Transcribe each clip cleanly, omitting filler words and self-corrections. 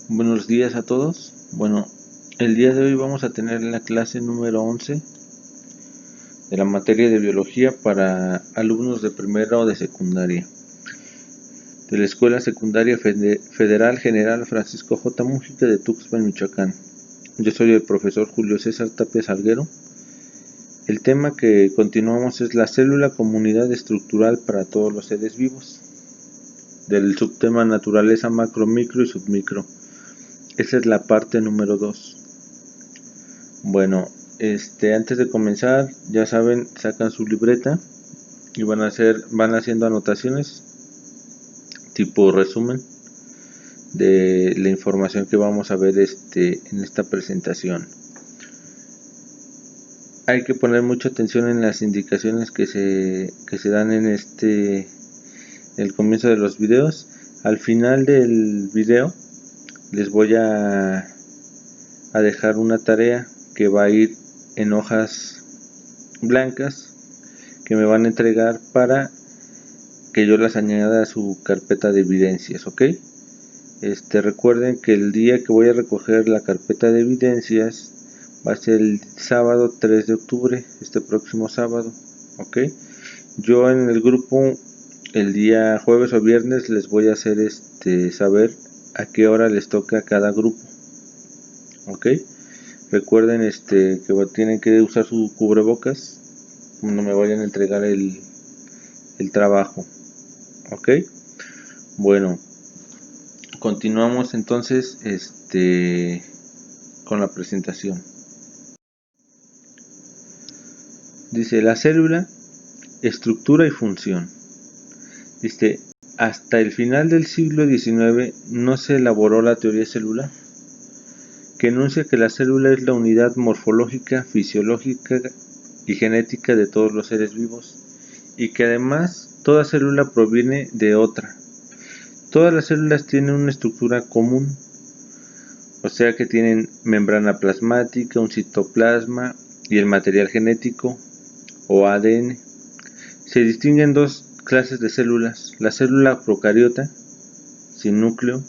Buenos días a todos. Bueno, el día de hoy vamos a tener la clase número 11 de la materia de biología para alumnos de primera o de secundaria de la Escuela Secundaria Federal General Francisco J. Mújica de Tuxpan, Michoacán. Yo soy el profesor Julio César Tapia Salguero. El tema que continuamos es la célula como unidad estructural para todos los seres vivos, del subtema naturaleza macro, micro y submicro. Esa es la parte número 2. Bueno, antes de comenzar, ya saben, sacan su libreta y van haciendo anotaciones tipo resumen de la información que vamos a ver en esta presentación. Hay que poner mucha atención en las indicaciones que se dan en el comienzo de los videos. Al final del video les voy a dejar una tarea que va a ir en hojas blancas que me van a entregar para que yo las añada a su carpeta de evidencias, ¿ok? Recuerden que el día que voy a recoger la carpeta de evidencias va a ser el sábado 3 de octubre, este próximo sábado, ¿ok? Yo en el grupo el día jueves o viernes les voy a hacer saber a qué hora les toca a cada grupo, ¿ok? Recuerden que tienen que usar su cubrebocas cuando me vayan a entregar el trabajo, ¿ok? Bueno, continuamos entonces con la presentación. Dice la célula, estructura y función. Dice, hasta el final del siglo XIX no se elaboró la teoría celular, que enuncia que la célula es la unidad morfológica, fisiológica y genética de todos los seres vivos, y que además toda célula proviene de otra. Todas las células tienen una estructura común, o sea que tienen membrana plasmática, un citoplasma y el material genético o ADN. Se distinguen dos clases de células, la célula procariota sin núcleo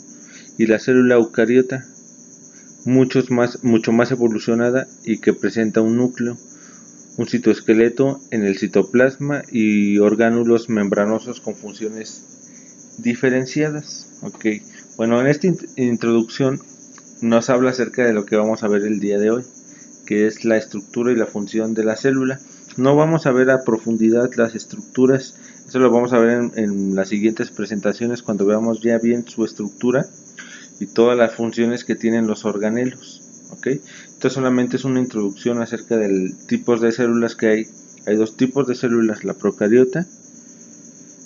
y la célula eucariota mucho más evolucionada y que presenta un núcleo, un citoesqueleto en el citoplasma y orgánulos membranosos con funciones diferenciadas. Okay. Bueno, en esta introducción nos habla acerca de lo que vamos a ver el día de hoy, que es la estructura y la función de la célula. No vamos a ver a profundidad las estructuras, eso lo vamos a ver en las siguientes presentaciones cuando veamos ya bien su estructura y todas las funciones que tienen los organelos, ¿ok? Esto solamente es una introducción acerca del tipos de células que hay. Hay dos tipos de células, la procariota,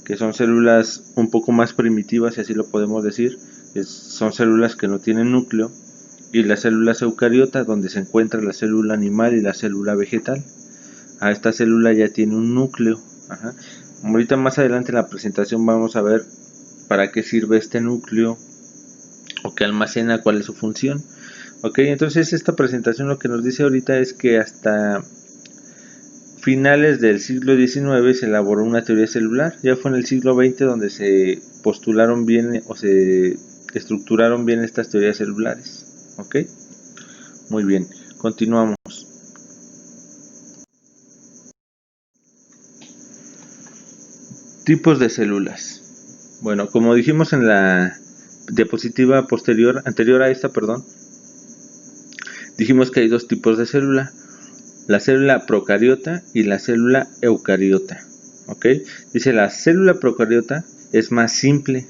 que son células un poco más primitivas, si así lo podemos decir, son células que no tienen núcleo, y las células eucariotas, donde se encuentra la célula animal y la célula vegetal. Esta célula ya tiene un núcleo. Ahorita más adelante en la presentación vamos a ver para qué sirve este núcleo o qué almacena, cuál es su función. Ok, entonces esta presentación lo que nos dice ahorita es que hasta finales del siglo XIX se elaboró una teoría celular. Ya fue en el siglo XX donde se postularon bien o se estructuraron bien estas teorías celulares. Ok, muy bien, continuamos. Tipos de células. Bueno, como dijimos en la diapositiva anterior a esta, dijimos que hay dos tipos de célula, la célula procariota y la célula eucariota. ¿Ok? Dice la célula procariota es más simple,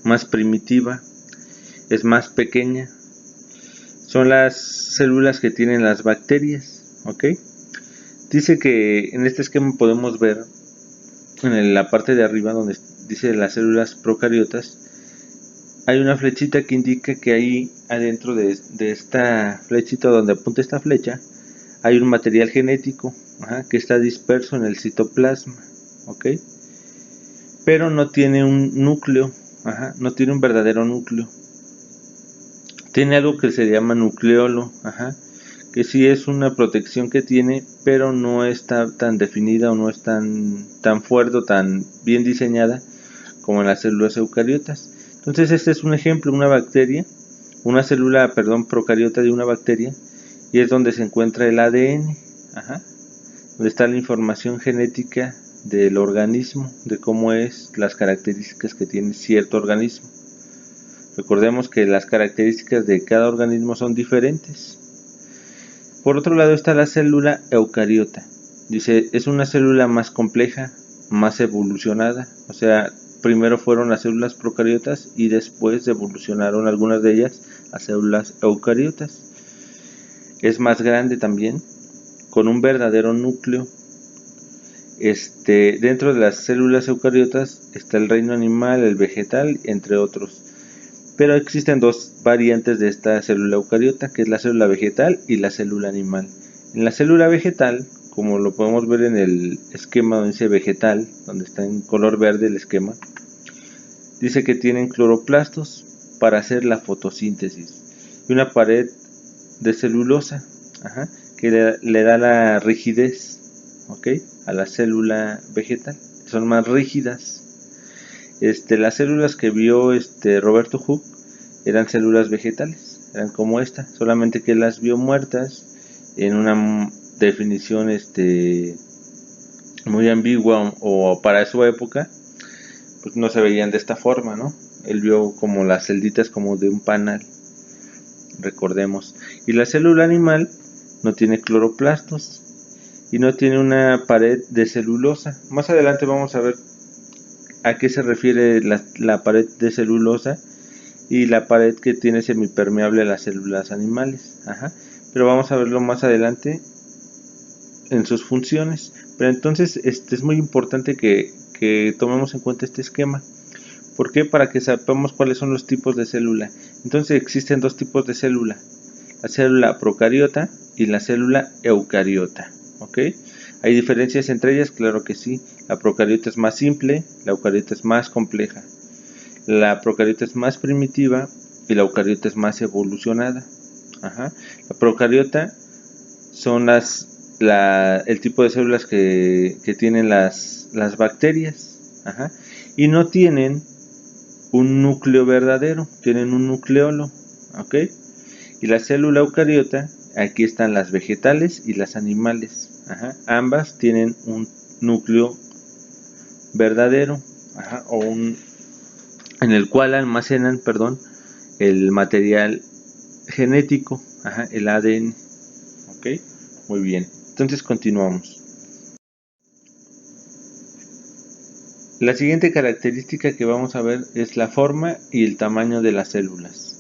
más primitiva, es más pequeña. Son las células que tienen las bacterias. ¿Ok? Dice que en este esquema podemos ver en la parte de arriba donde dice las células procariotas, hay una flechita que indica que ahí adentro de esta flechita, donde apunta esta flecha, hay un material genético que está disperso en el citoplasma, ¿ok? Pero no tiene un núcleo, no tiene un verdadero núcleo. Tiene algo que se llama nucleolo, que sí es una protección que tiene, pero no está tan definida o no es tan fuerte o tan bien diseñada como en las células eucariotas. Entonces este es un ejemplo, una bacteria una célula, procariota de una bacteria, y es donde se encuentra el ADN, donde está la información genética del organismo, de cómo es, las características que tiene cierto organismo. Recordemos que las características de cada organismo son diferentes. Por otro lado está la célula eucariota. Dice, es una célula más compleja, más evolucionada, o sea, primero fueron las células procariotas y después evolucionaron algunas de ellas a células eucariotas. Es más grande también, con un verdadero núcleo. Dentro de las células eucariotas está el reino animal, el vegetal, entre otros. Pero existen dos variantes de esta célula eucariota, que es la célula vegetal y la célula animal. En la célula vegetal, como lo podemos ver en el esquema donde dice vegetal, donde está en color verde el esquema, dice que tienen cloroplastos para hacer la fotosíntesis y una pared de celulosa, que le da la rigidez, a la célula vegetal. Son más rígidas. Las células que vio Roberto Hooke eran células vegetales, eran como esta, solamente que las vio muertas en una definición muy ambigua, o para su época pues no se veían de esta forma, ¿no? Él vio como las celditas como de un panal, recordemos. Y la célula animal no tiene cloroplastos y no tiene una pared de celulosa. Más adelante vamos a ver a qué se refiere la pared de celulosa y la pared que tiene semipermeable a las células animales. Pero vamos a verlo más adelante en sus funciones. Pero entonces es muy importante que tomemos en cuenta este esquema. ¿Por qué? Para que sepamos cuáles son los tipos de célula. Entonces existen dos tipos de célula: la célula procariota y la célula eucariota. ¿Hay diferencias entre ellas? Claro que sí. La procariota es más simple, la eucariota es más compleja. La procariota es más primitiva y la eucariota es más evolucionada. La procariota son el tipo de células que tienen las bacterias, y no tienen un núcleo verdadero, tienen un nucleolo. Y la célula eucariota, aquí están las vegetales y las animales. Ambas tienen un núcleo verdadero, en el cual almacenan, el material genético, el ADN. Muy bien, entonces continuamos. La siguiente característica que vamos a ver es la forma y el tamaño de las células.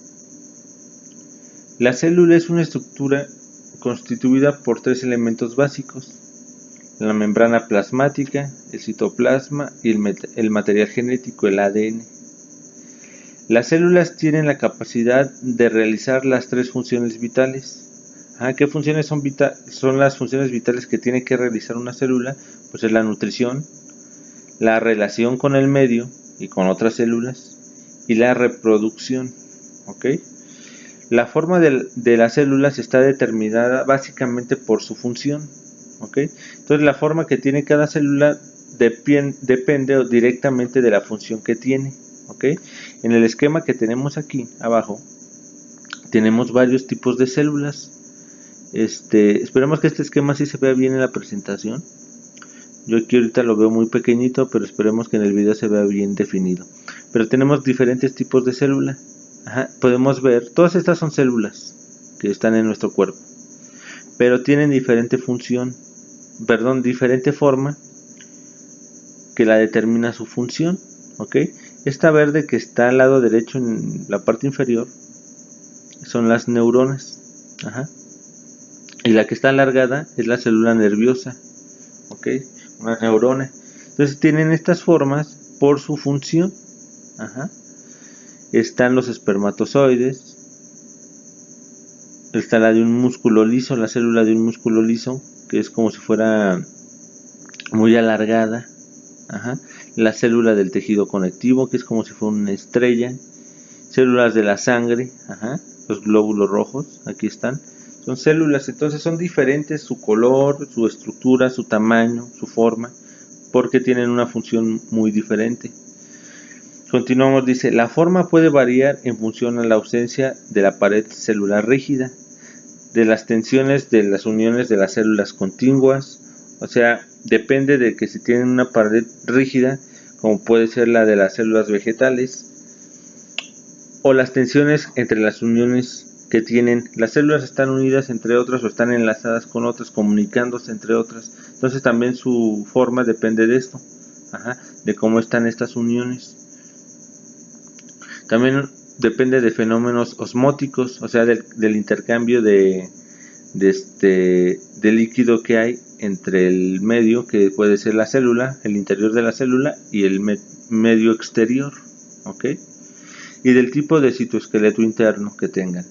La célula es una estructura constituida por tres elementos básicos: la membrana plasmática, el citoplasma y el material genético, el ADN. Las células tienen la capacidad de realizar las tres funciones vitales. ¿Qué funciones son las funciones vitales que tiene que realizar una célula? Pues es la nutrición, la relación con el medio y con otras células, y la reproducción. La forma de las células está determinada básicamente por su función. Entonces la forma que tiene cada célula depende directamente de la función que tiene. En el esquema que tenemos aquí abajo tenemos varios tipos de células. Esperemos que este esquema sí se vea bien en la presentación. Yo aquí ahorita lo veo muy pequeñito, pero esperemos que en el video se vea bien definido. Pero tenemos diferentes tipos de célula. Podemos ver, todas estas son células que están en nuestro cuerpo, pero tienen diferente función, diferente forma que la determina su función. Esta verde que está al lado derecho en la parte inferior son las neuronas. Y la que está alargada es la célula nerviosa. Una neurona. Entonces tienen estas formas por su función. Están los espermatozoides. Está la de un músculo liso, la célula de un músculo liso, que es como si fuera muy alargada. La célula del tejido conectivo, que es como si fuera una estrella. Células de la sangre, los glóbulos rojos, aquí están. Son células, entonces son diferentes su color, su estructura, su tamaño, su forma, porque tienen una función muy diferente. Continuamos, dice, la forma puede variar en función a la ausencia de la pared celular rígida, de las tensiones de las uniones de las células contiguas, o sea, depende de que si tienen una pared rígida, como puede ser la de las células vegetales, o las tensiones entre las uniones que tienen. Las células están unidas entre otras o están enlazadas con otras, comunicándose entre otras. Entonces también su forma depende de esto, de cómo están estas uniones. También depende de fenómenos osmóticos, o sea, del intercambio de líquido que hay entre el medio, que puede ser la célula, el interior de la célula, y el medio exterior, ¿ok? Y del tipo de citoesqueleto interno que tengan.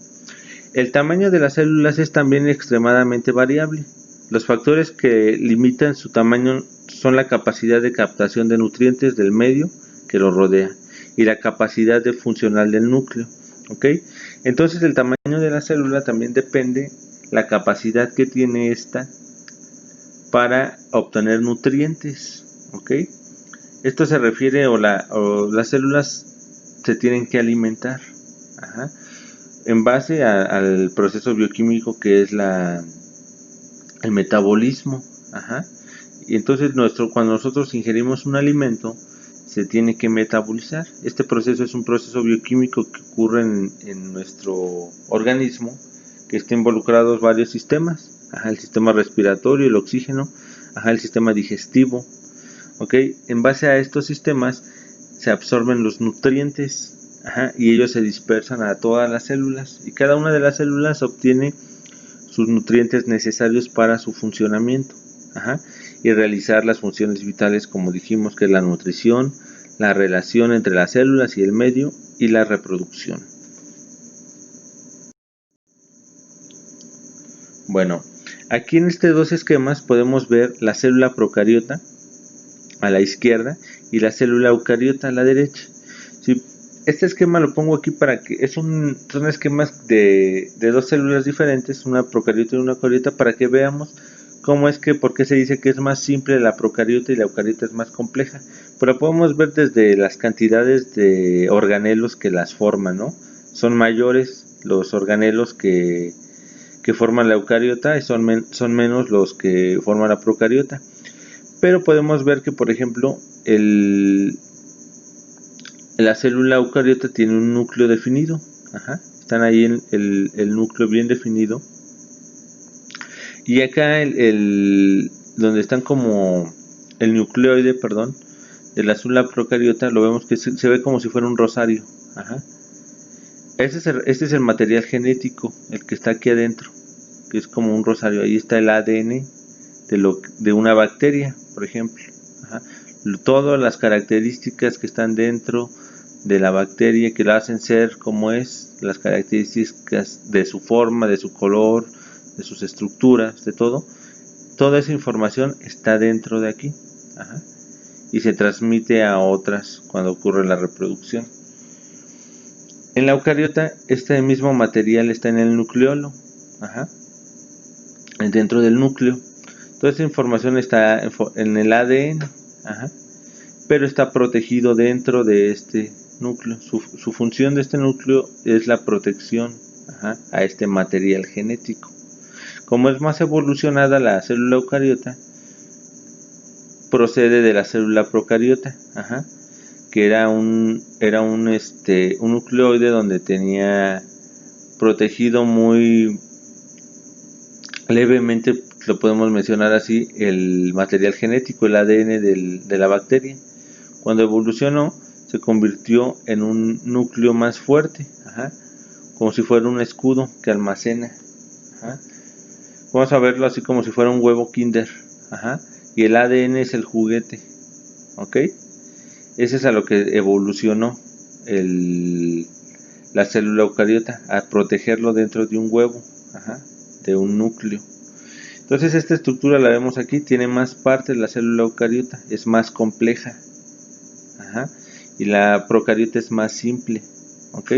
El tamaño de las células es también extremadamente variable. Los factores que limitan su tamaño son la capacidad de captación de nutrientes del medio que lo rodea y la capacidad funcional del núcleo, ¿ok? Entonces el tamaño de la célula también depende la capacidad que tiene esta para obtener nutrientes, ¿ok? Esto se refiere o las células se tienen que alimentar, en base al proceso bioquímico que es el metabolismo, y entonces cuando nosotros ingerimos un alimento se tiene que metabolizar. Este proceso es un proceso bioquímico que ocurre en nuestro organismo, que está involucrados varios sistemas, el sistema respiratorio, el oxígeno, el sistema digestivo, ¿ok? En base a estos sistemas se absorben los nutrientes, y ellos se dispersan a todas las células, y cada una de las células obtiene sus nutrientes necesarios para su funcionamiento, y realizar las funciones vitales, como dijimos, que es la nutrición, la relación entre las células y el medio, y la reproducción. Bueno, aquí en estos dos esquemas podemos ver la célula procariota a la izquierda y la célula eucariota a la derecha. Si este esquema lo pongo aquí para que son esquemas de dos células diferentes, una procariota y una eucariota, para que veamos cómo es que, por qué se dice que es más simple la procariota y la eucariota es más compleja. Pero podemos ver desde las cantidades de organelos que las forman, ¿no? Son mayores los organelos que forman la eucariota y son menos los que forman la procariota. Pero podemos ver que, por ejemplo, la célula eucariota tiene un núcleo definido. Están ahí en el núcleo bien definido. Y acá donde están como el nucleoide, de la célula procariota, lo vemos que se ve como si fuera un rosario. Este es el material genético, el que está aquí adentro, que es como un rosario. Ahí está el ADN de una bacteria, por ejemplo. Todas las características que están dentro de la bacteria, que la hacen ser como es, las características de su forma, de su color, de sus estructuras, de todo. Toda esa información está dentro de aquí, y se transmite a otras cuando ocurre la reproducción. En la eucariota, este mismo material está en el nucleolo, dentro del núcleo. Toda esa información está en el ADN, pero está protegido dentro de este núcleo. Su función de este núcleo es la protección a este material genético. Como es más evolucionada la célula eucariota, procede de la célula procariota, que era un nucleoide donde tenía protegido muy levemente, lo podemos mencionar así, el material genético, el ADN de la bacteria. Cuando evolucionó, se convirtió en un núcleo más fuerte, como si fuera un escudo que almacena. Vamos a verlo así como si fuera un huevo Kinder, y el ADN es el juguete, ¿ok? Ese es a lo que evolucionó la célula eucariota, a protegerlo dentro de un huevo, de un núcleo. Entonces esta estructura la vemos aquí, tiene más partes la célula eucariota, es más compleja, y la procariota es más simple, ¿ok?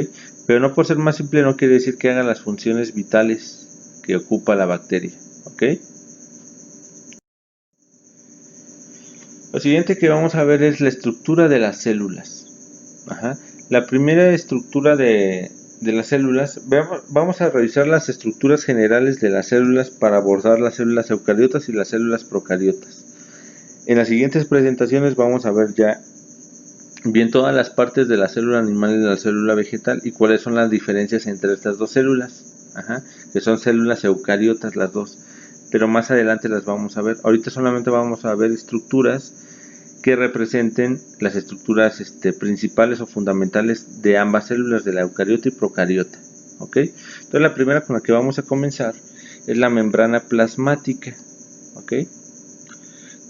Pero no por ser más simple no quiere decir que haga las funciones vitales que ocupa la bacteria, ¿ok? Lo siguiente que vamos a ver es la estructura de las células. Ajá. La primera estructura de las células, vamos a revisar las estructuras generales de las células para abordar las células eucariotas y las células procariotas. En las siguientes presentaciones vamos a ver ya bien todas las partes de la célula animal y de la célula vegetal y cuáles son las diferencias entre estas dos células, que son células eucariotas las dos, pero más adelante las vamos a ver. Ahorita solamente vamos a ver estructuras que representen las estructuras principales o fundamentales de ambas células, de la eucariota y procariota. ¿Ok? Entonces la primera con la que vamos a comenzar es la membrana plasmática. ¿Ok?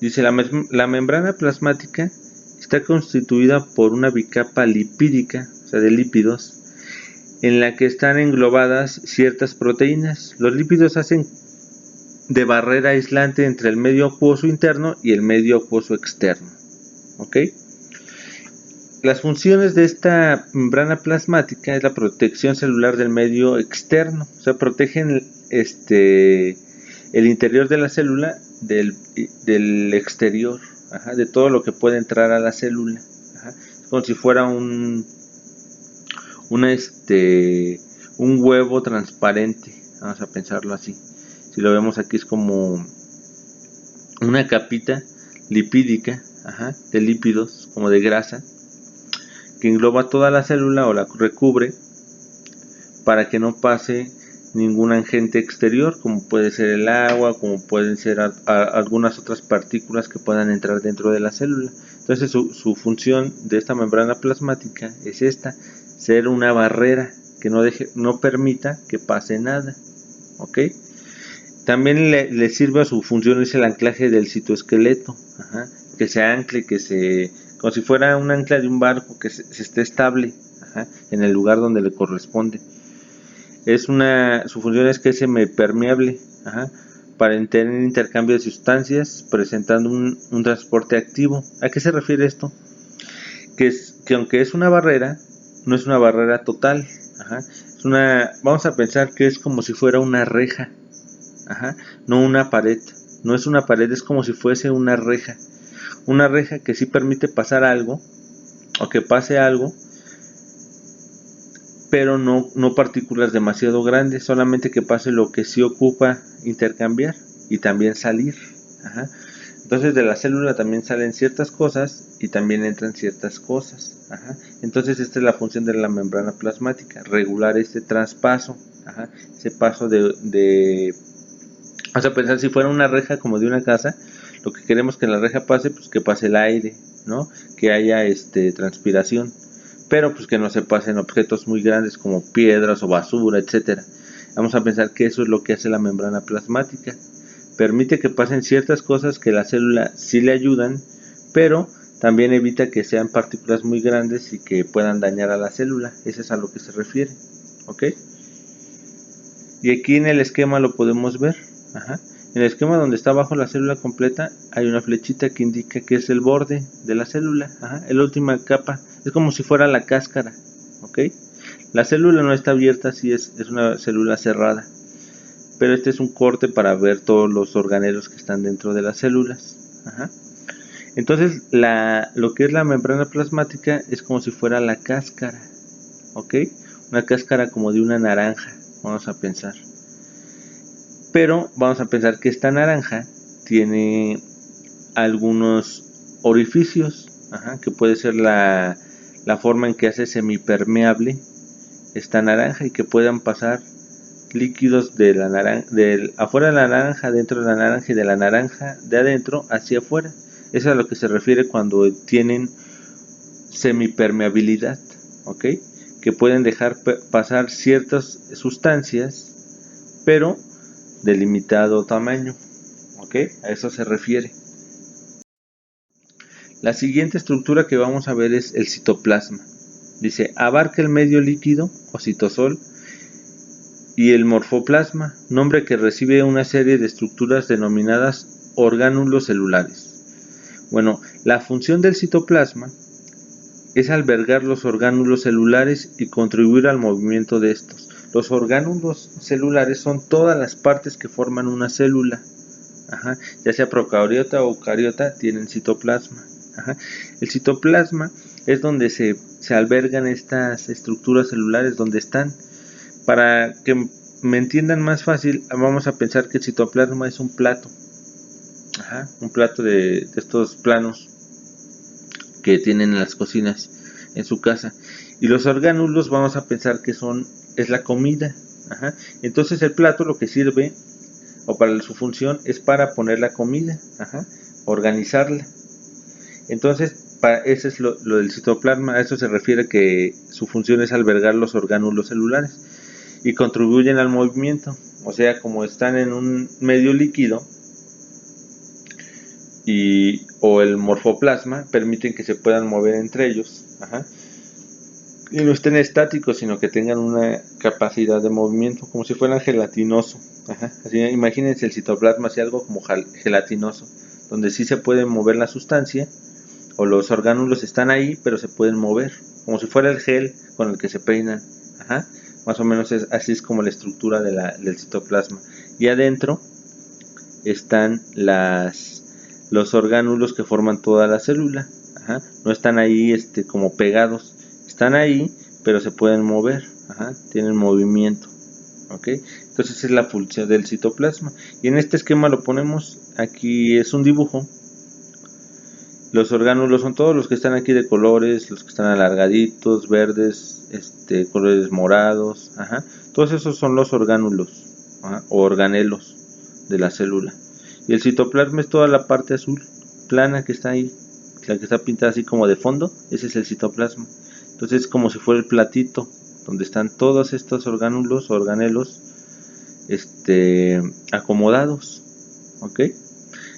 Dice la membrana plasmática está constituida por una bicapa lipídica, o sea de lípidos, en la que están englobadas ciertas proteínas. Los lípidos hacen de barrera aislante entre el medio acuoso interno y el medio acuoso externo. ¿Ok? Las funciones de esta membrana plasmática es la protección celular del medio externo, o sea, protegen el interior de la célula del exterior, de todo lo que puede entrar a la célula, como si fuera un huevo transparente, vamos a pensarlo así. Si lo vemos aquí es como una capita lipídica, de lípidos, como de grasa, que engloba toda la célula o la recubre para que no pase ningún agente exterior, como puede ser el agua, como pueden ser algunas otras partículas que puedan entrar dentro de la célula. Entonces su función de esta membrana plasmática es esta, ser una barrera que no permita que pase nada. ¿Ok? También le sirve a su función es el anclaje del citoesqueleto, que se ancle, como si fuera un ancla de un barco, que se esté estable en el lugar donde le corresponde. Su función es que es semipermeable, para tener intercambio de sustancias, presentando un transporte activo. ¿A qué se refiere esto? Que aunque es una barrera, no es una barrera total. Vamos a pensar que es como si fuera una reja, no una pared. No es una pared, es como si fuese una reja. Una reja que sí permite pasar algo, o que pase algo, pero no partículas demasiado grandes, solamente que pase lo que sí ocupa intercambiar y también salir. Entonces de la célula también salen ciertas cosas y también entran ciertas cosas. Entonces esta es la función de la membrana plasmática, regular este traspaso, ese paso vamos a pensar si fuera una reja como de una casa, lo que queremos que la reja pase, pues que pase el aire, ¿no? Que haya transpiración, pero pues que no se pasen objetos muy grandes como piedras o basura, etcétera. Vamos a pensar que eso es lo que hace la membrana plasmática. Permite que pasen ciertas cosas que la célula sí le ayudan, pero también evita que sean partículas muy grandes y que puedan dañar a la célula. Eso es a lo que se refiere. ¿Ok? Y aquí en el esquema lo podemos ver. En el esquema donde está abajo la célula completa hay una flechita que indica que es el borde de la célula, la última capa, es como si fuera la cáscara. ¿Ok? La célula no está abierta, sí es una célula cerrada, pero este es un corte para ver todos los organelos que están dentro de las células. Entonces lo que es la membrana plasmática es como si fuera la cáscara. ¿Ok? Una cáscara como de una naranja, vamos a pensar. Pero vamos a pensar que esta naranja tiene algunos orificios, que puede ser la forma en que hace semipermeable esta naranja y que puedan pasar líquidos de la naranja, afuera de la naranja, dentro de la naranja y de la naranja de adentro hacia afuera. Eso es a lo que se refiere cuando tienen semipermeabilidad, ¿ok? Que pueden dejar pasar ciertas sustancias, pero de limitado tamaño. ¿Ok? A eso se refiere. La siguiente estructura que vamos a ver es el citoplasma. Dice, abarca el medio líquido o citosol y el morfoplasma, nombre que recibe una serie de estructuras denominadas orgánulos celulares. Bueno, la función del citoplasma es albergar los orgánulos celulares y contribuir al movimiento de estos. Los orgánulos celulares son todas las partes que forman una célula. Ya sea procariota o eucariota, tienen citoplasma. El citoplasma es donde se se albergan estas estructuras celulares, donde están. Para que me entiendan más fácil, vamos a pensar que el citoplasma es un plato. Un plato de estos planos que tienen en las cocinas en su casa. Y los orgánulos vamos a pensar que es la comida. Entonces el plato lo que sirve, o para su función, es para poner la comida, organizarla. Entonces, eso es lo del citoplasma. A eso se refiere, que su función es albergar los orgánulos celulares y contribuyen al movimiento. O sea, como están en un medio líquido, o el morfoplasma, permiten que se puedan mover entre ellos, y no estén estáticos, sino que tengan una capacidad de movimiento, como si fueran gelatinoso. Así, imagínense el citoplasma así, algo como gelatinoso, donde sí se puede mover la sustancia, o los orgánulos están ahí, pero se pueden mover, como si fuera el gel con el que se peinan. Más o menos así es como la estructura del citoplasma. Y adentro están los orgánulos que forman toda la célula. No están ahí como pegados, están ahí, pero se pueden mover, tienen movimiento. Entonces es la función del citoplasma. Y en este esquema lo ponemos, aquí es un dibujo. Los orgánulos son todos los que están aquí de colores, los que están alargaditos, verdes, colores morados, todos esos son los orgánulos, o organelos de la célula. Y el citoplasma es toda la parte azul plana que está ahí, la que está pintada así como de fondo. Ese es el citoplasma. Entonces es como si fuera el platito donde están todos estos orgánulos o organelos acomodados.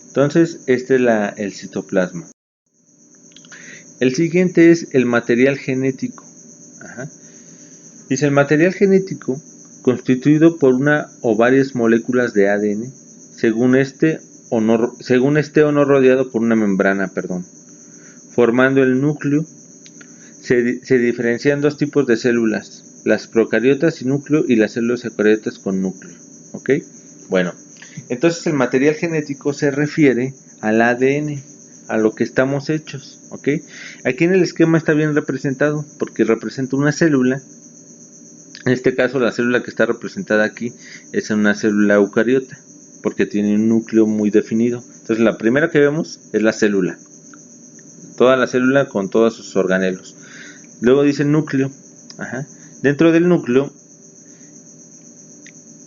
Entonces este es el citoplasma. El siguiente es el material genético. Dice: el material genético, constituido por una o varias moléculas de ADN, según esté o no rodeado por una membrana, formando el núcleo. Se diferencian dos tipos de células: las procariotas sin núcleo y las células eucariotas con núcleo. Bueno, entonces el material genético se refiere al ADN, a lo que estamos hechos. Aquí en el esquema está bien representado, porque representa una célula. En este caso, la célula que está representada aquí es una célula eucariota, porque tiene un núcleo muy definido. Entonces la primera que vemos es la célula, toda la célula con todos sus organelos. Luego dice núcleo. Dentro del núcleo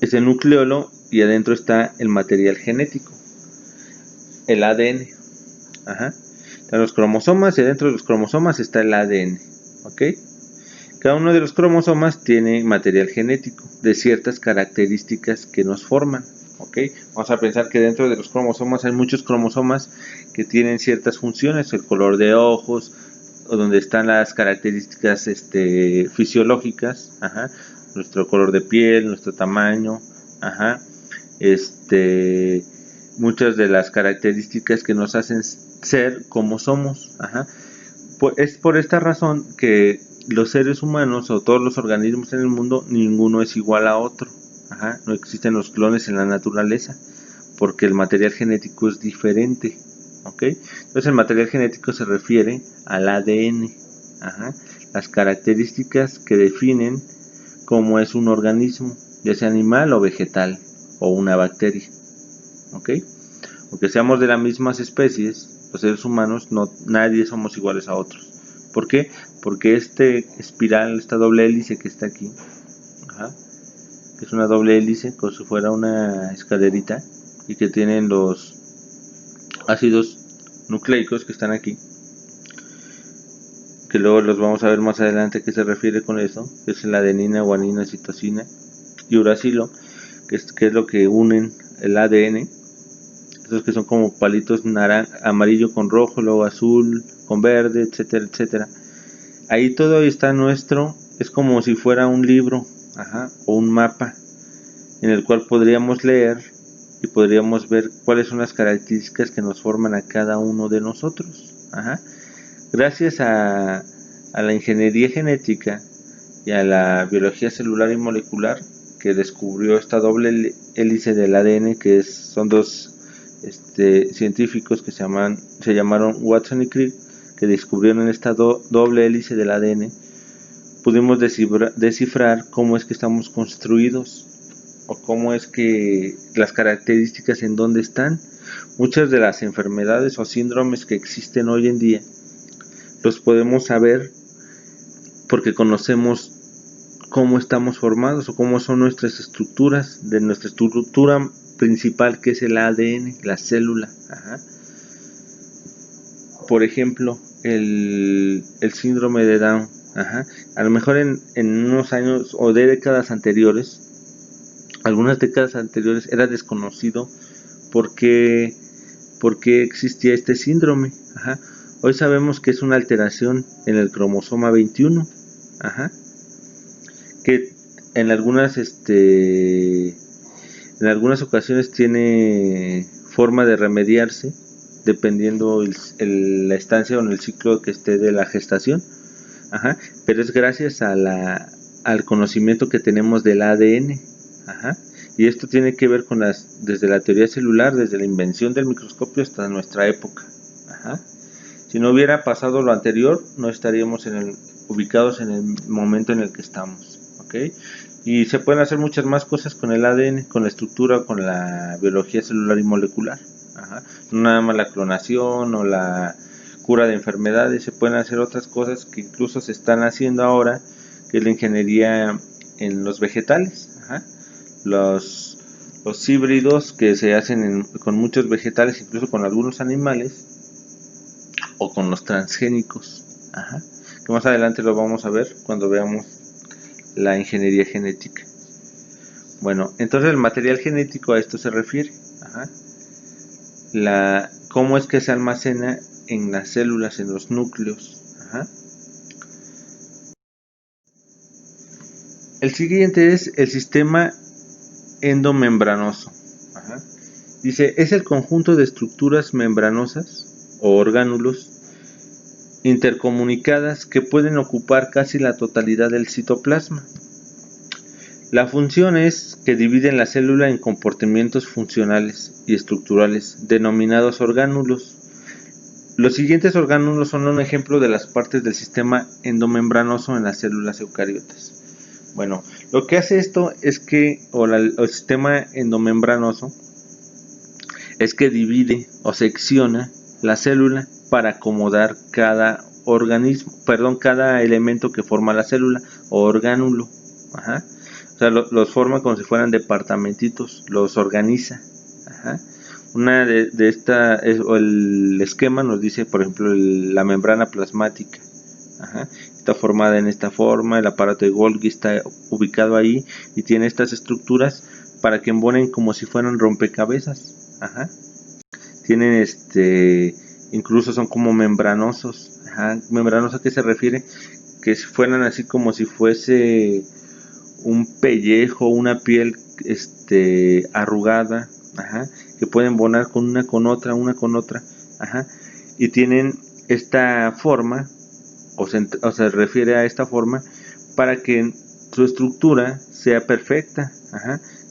es el nucleolo, y adentro está el material genético, el ADN. Están los cromosomas, y adentro de los cromosomas está el ADN. Cada uno de los cromosomas tiene material genético de ciertas características que nos forman. Vamos a pensar que dentro de los cromosomas hay muchos cromosomas que tienen ciertas funciones: el color de ojos, o donde están las características fisiológicas, nuestro color de piel, nuestro tamaño, muchas de las características que nos hacen ser como somos. Es por esta razón que los seres humanos, o todos los organismos en el mundo, ninguno es igual a otro. No existen los clones en la naturaleza, porque el material genético es diferente. Entonces el material genético se refiere al ADN, las características que definen cómo es un organismo, ya sea animal o vegetal, o una bacteria. Aunque seamos de las mismas especies, los seres humanos, nadie somos iguales a otros. ¿Por qué? Porque espiral, esta doble hélice que está aquí, que es una doble hélice, como si fuera una escalerita, y que tienen los ácidos nucleicos que están aquí, que luego los vamos a ver más adelante a qué se refiere con eso, que es la adenina, guanina, citosina y uracilo, que es lo que unen el ADN. Estos que son como palitos amarillo con rojo, luego azul con verde, etcétera, etcétera. Ahí todo está nuestro, es como si fuera un libro, o un mapa, en el cual podríamos leer y podríamos ver cuáles son las características que nos forman a cada uno de nosotros. Gracias a la ingeniería genética y a la biología celular y molecular, que descubrió esta doble hélice del ADN, que son dos científicos que se llamaron Watson y Crick, que descubrieron esta doble hélice del ADN, pudimos descifrar cómo es que estamos construidos o cómo es que las características en dónde están. Muchas de las enfermedades o síndromes que existen hoy en día los podemos saber porque conocemos cómo estamos formados o cómo son nuestras estructuras, de nuestra estructura principal, que es el ADN, la célula. Por ejemplo, el síndrome de Down. A lo mejor en unos años o décadas anteriores, algunas décadas anteriores, era desconocido por qué existía este síndrome. Hoy sabemos que es una alteración en el cromosoma 21, que en algunas ocasiones tiene forma de remediarse dependiendo la estancia o en el ciclo que esté de la gestación. Pero es gracias al conocimiento que tenemos del ADN. Y esto tiene que ver con desde la teoría celular, desde la invención del microscopio hasta nuestra época. Si no hubiera pasado lo anterior, no estaríamos ubicados en el momento en el que estamos. Y se pueden hacer muchas más cosas con el ADN, con la estructura, con la biología celular y molecular. No nada más la clonación o la cura de enfermedades, se pueden hacer otras cosas que incluso se están haciendo ahora, que es la ingeniería en los vegetales. Los híbridos que se hacen con muchos vegetales, incluso con algunos animales, o con los transgénicos, que más adelante lo vamos a ver cuando veamos la ingeniería genética. Bueno, entonces el material genético, a esto se refiere. Cómo es que se almacena en las células, en los núcleos. El siguiente es el sistema endomembranoso. Dice, es el conjunto de estructuras membranosas o orgánulos intercomunicadas que pueden ocupar casi la totalidad del citoplasma. La función es que dividen la célula en compartimentos funcionales y estructurales, denominados orgánulos. Los siguientes orgánulos son un ejemplo de las partes del sistema endomembranoso en las células eucariotas. Bueno, lo que hace esto es que, el sistema endomembranoso, es que divide o secciona la célula para acomodar cada elemento que forma la célula o orgánulo. O sea, los forma como si fueran departamentitos, los organiza. Una de estas, el esquema nos dice, por ejemplo, la membrana plasmática. Está formada en esta forma, el aparato de Golgi está ubicado ahí y tiene estas estructuras para que embonen como si fueran rompecabezas. Tienen incluso son como membranosos. ¿Membranoso a qué se refiere? Que si fueran así como si fuese un pellejo, una piel arrugada, que pueden embonar una con otra, y tienen esta forma, o se refiere a esta forma, para que su estructura sea perfecta,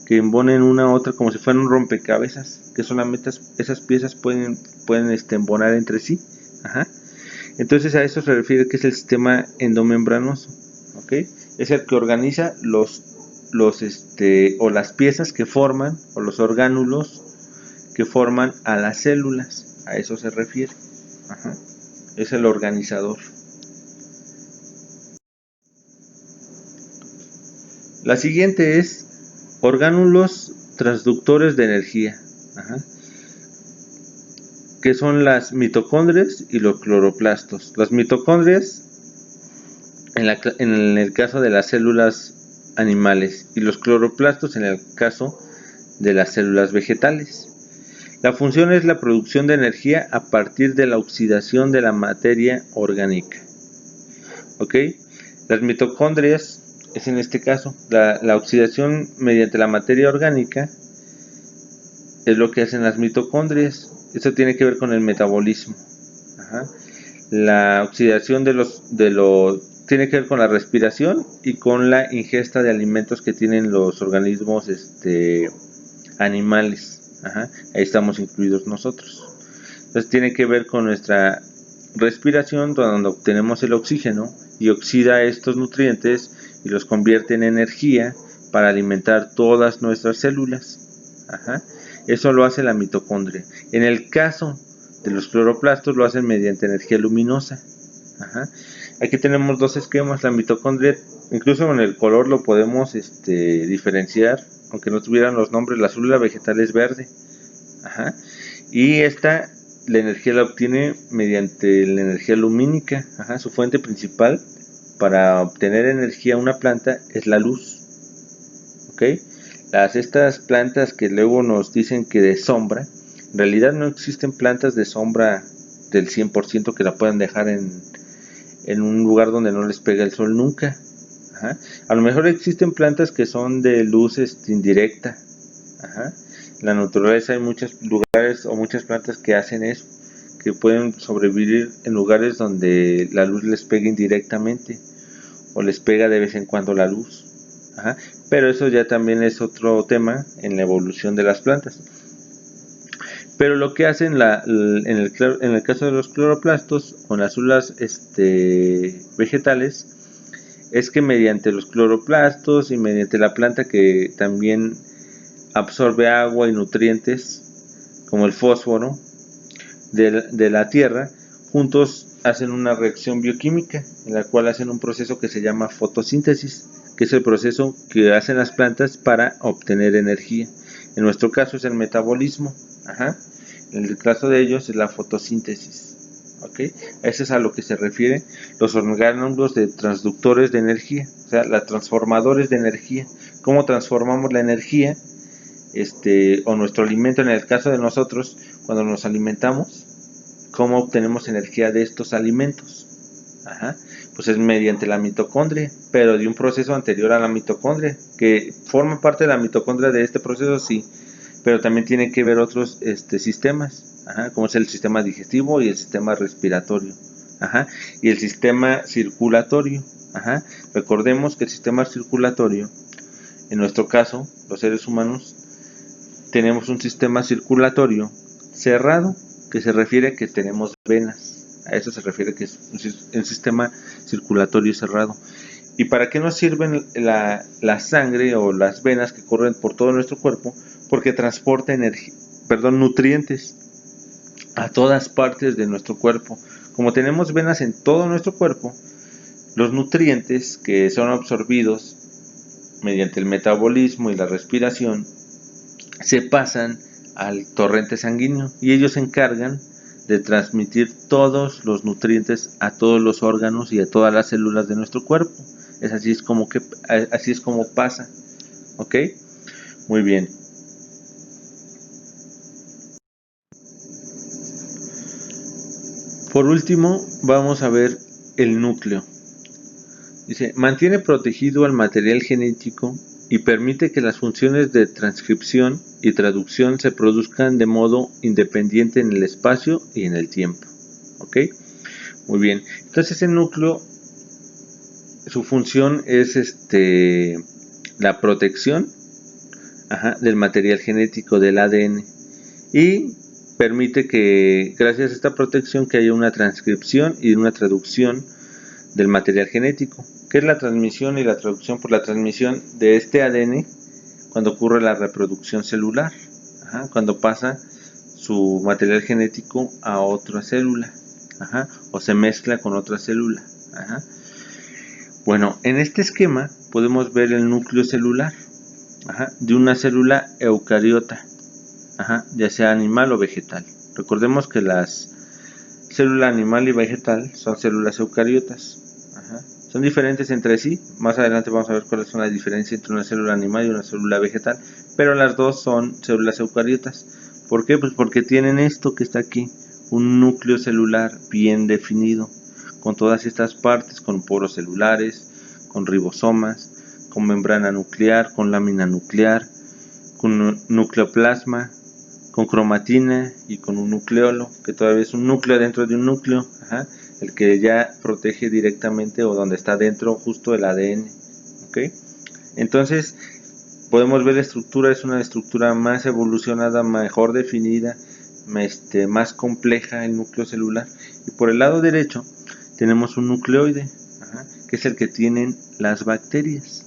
que embonen una a otra como si fueran un rompecabezas, que solamente esas piezas pueden embonar entre sí. Entonces a eso se refiere que es el sistema endomembranoso. Es el que organiza o las piezas que forman, o los orgánulos que forman a las células. A eso se refiere. Es el organizador. La siguiente es orgánulos transductores de energía, que son las mitocondrias y los cloroplastos. Las mitocondrias en el caso de las células animales y los cloroplastos en el caso de las células vegetales. La función es la producción de energía a partir de la oxidación de la materia orgánica. Las mitocondrias es en este caso la oxidación mediante la materia orgánica, es lo que hacen las mitocondrias. Esto tiene que ver con el metabolismo. La oxidación tiene que ver con la respiración y con la ingesta de alimentos que tienen los organismos animales. Ahí estamos incluidos nosotros. Entonces tiene que ver con nuestra respiración, donde obtenemos el oxígeno y oxida estos nutrientes y los convierte en energía para alimentar todas nuestras células. Ajá. Eso lo hace la mitocondria. En el caso de los cloroplastos lo hacen mediante energía luminosa. Ajá. Aquí tenemos dos esquemas. La mitocondria, incluso con el color lo podemos diferenciar, aunque no tuvieran los nombres. La célula vegetal es verde. Ajá. Y esta, la energía la obtiene mediante la energía lumínica. Ajá. Su fuente principal para obtener energía una planta es la luz. ¿Ok? Estas plantas que luego nos dicen que de sombra, en realidad no existen plantas de sombra del 100% que la puedan dejar en un lugar donde no les pega el sol nunca. Ajá. A lo mejor existen plantas que son de luz indirecta. Ajá. En la naturaleza hay muchos lugares o muchas plantas que hacen eso, que pueden sobrevivir en lugares donde la luz les pega indirectamente o les pega de vez en cuando la luz. Ajá. Pero eso ya también es otro tema en la evolución de las plantas. Pero lo que hacen en el caso de los cloroplastos con las células vegetales es que mediante los cloroplastos y mediante la planta que también absorbe agua y nutrientes como el fósforo de la tierra, juntos hacen una reacción bioquímica en la cual hacen un proceso que se llama fotosíntesis, que es el proceso que hacen las plantas para obtener energía. En nuestro caso es el metabolismo. Ajá. En el caso de ellos es la fotosíntesis. ¿Okay? Eso es a lo que se refiere los orgánulos de transductores de energía, o sea, los transformadores de energía. ¿Cómo transformamos la energía? O nuestro alimento, en el caso de nosotros, cuando nos alimentamos, ¿cómo obtenemos energía de estos alimentos? Ajá. Pues es mediante la mitocondria, pero de un proceso anterior a la mitocondria, que forma parte de la mitocondria de este proceso, sí, pero también tiene que ver otros sistemas, ajá, como es el sistema digestivo y el sistema respiratorio, ajá, y el sistema circulatorio. Ajá. Recordemos que el sistema circulatorio, en nuestro caso, los seres humanos, tenemos un sistema circulatorio cerrado, que se refiere a que tenemos venas. A eso se refiere que es un sistema circulatorio cerrado. ¿Y para qué nos sirven la sangre o las venas que corren por todo nuestro cuerpo? Porque transporta nutrientes a todas partes de nuestro cuerpo. Como tenemos venas en todo nuestro cuerpo, los nutrientes que son absorbidos mediante el metabolismo y la respiración se pasan al torrente sanguíneo y ellos se encargan de transmitir todos los nutrientes a todos los órganos y a todas las células de nuestro cuerpo. Así es como pasa. ¿Ok? Muy bien. Por último, vamos a ver el núcleo. Dice, mantiene protegido al material genético y permite que las funciones de transcripción y traducción se produzcan de modo independiente en el espacio y en el tiempo. ¿Ok? Muy bien. Entonces el núcleo, su función es la protección, ajá, del material genético del ADN y permite que, gracias a esta protección, que haya una transcripción y una traducción del material genético. ¿Qué es la transmisión y la traducción? Por la transmisión de este ADN cuando ocurre la reproducción celular, ajá, cuando pasa su material genético a otra célula, ajá, o se mezcla con otra célula. Ajá. Bueno, en este esquema podemos ver el núcleo celular, ajá, de una célula eucariota, ajá, ya sea animal o vegetal. Recordemos que las células animal y vegetal son células eucariotas. Ajá. Son diferentes entre sí. Más adelante vamos a ver cuáles son las diferencias entre una célula animal y una célula vegetal. Pero las dos son células eucariotas. ¿Por qué? Pues porque tienen esto que está aquí, un núcleo celular bien definido, con todas estas partes, con poros celulares, con ribosomas, con membrana nuclear, con lámina nuclear, con nucleoplasma, con cromatina y con un nucleolo, que todavía es un núcleo dentro de un núcleo, ajá, el que ya protege directamente o donde está dentro justo el ADN. ¿Okay? Entonces podemos ver la estructura, es una estructura más evolucionada, mejor definida, más compleja el núcleo celular, Y por el lado derecho tenemos un nucleoide, que es el que tienen las bacterias,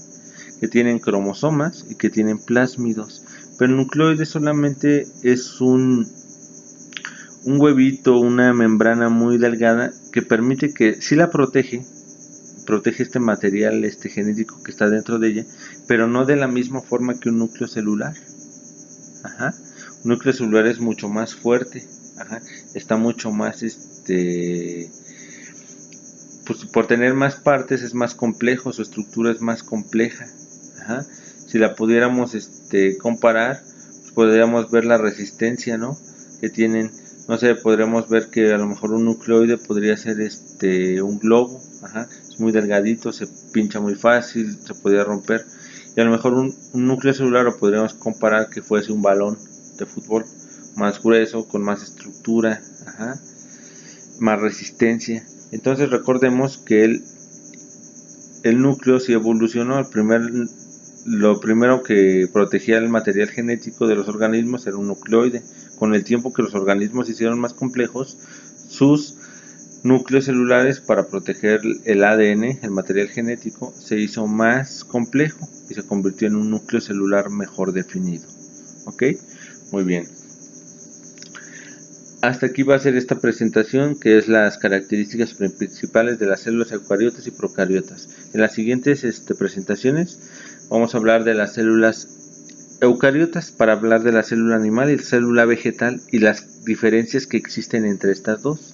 que tienen cromosomas y que tienen plásmidos. Pero el nucleoide solamente es un huevito, una membrana muy delgada que permite que, si la protege este material genético que está dentro de ella, pero no de la misma forma que un núcleo celular. Un núcleo celular es mucho más fuerte, está mucho más, pues por tener más partes es más complejo, su estructura es más compleja. Si la pudiéramos comparar, pues podríamos ver la resistencia, ¿no?, que tienen. No sé, podríamos ver que a lo mejor un nucleoide podría ser un globo, es muy delgadito, se pincha muy fácil, se podría romper. Y a lo mejor un núcleo celular lo podríamos comparar que fuese un balón de fútbol, más grueso, con más estructura, más resistencia. Entonces recordemos que el núcleo sí evolucionó. Lo primero que protegía el material genético de los organismos era un nucleoide. Con el tiempo que los organismos se hicieron más complejos, sus núcleos celulares para proteger el ADN, el material genético, se hizo más complejo y se convirtió en un núcleo celular mejor definido. ¿Ok? Muy bien. Hasta aquí va a ser esta presentación, que es las características principales de las células eucariotas y procariotas. En las siguientes presentaciones vamos a hablar de las células eucariotas, para hablar de la célula animal y la célula vegetal y las diferencias que existen entre estas dos,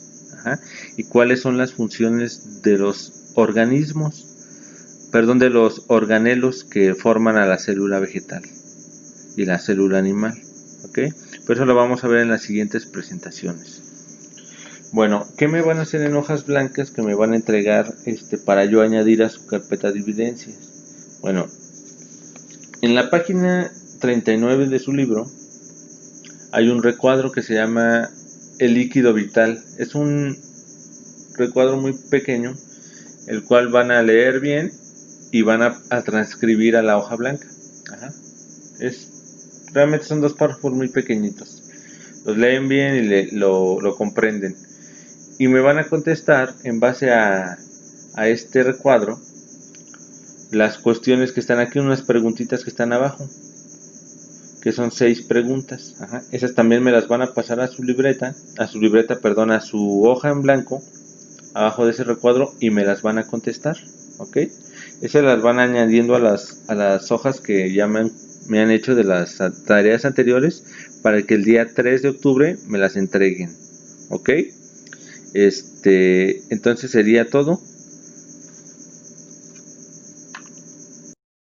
y cuáles son las funciones de los organismos, de los organelos que forman a la célula vegetal y la célula animal. ¿Ok? Por eso lo vamos a ver en las siguientes presentaciones. Bueno, ¿qué me van a hacer en hojas blancas que me van a entregar para yo añadir a su carpeta de evidencias? Bueno, en la página 39 de su libro hay un recuadro que se llama el líquido vital. Es un recuadro muy pequeño, el cual van a leer bien y van a transcribir a la hoja blanca. Realmente son 2 párrafos muy pequeñitos. Los leen bien y lo comprenden. Y me van a contestar en base a este recuadro las cuestiones que están aquí, unas preguntitas que están abajo, que son 6 preguntas. Esas también me las van a pasar a su hoja en blanco, abajo de ese recuadro, y me las van a contestar. ¿Ok? Esas las van añadiendo a las hojas que ya me han hecho de las tareas anteriores, para que el día 3 de octubre me las entreguen. ¿Ok? Entonces sería todo.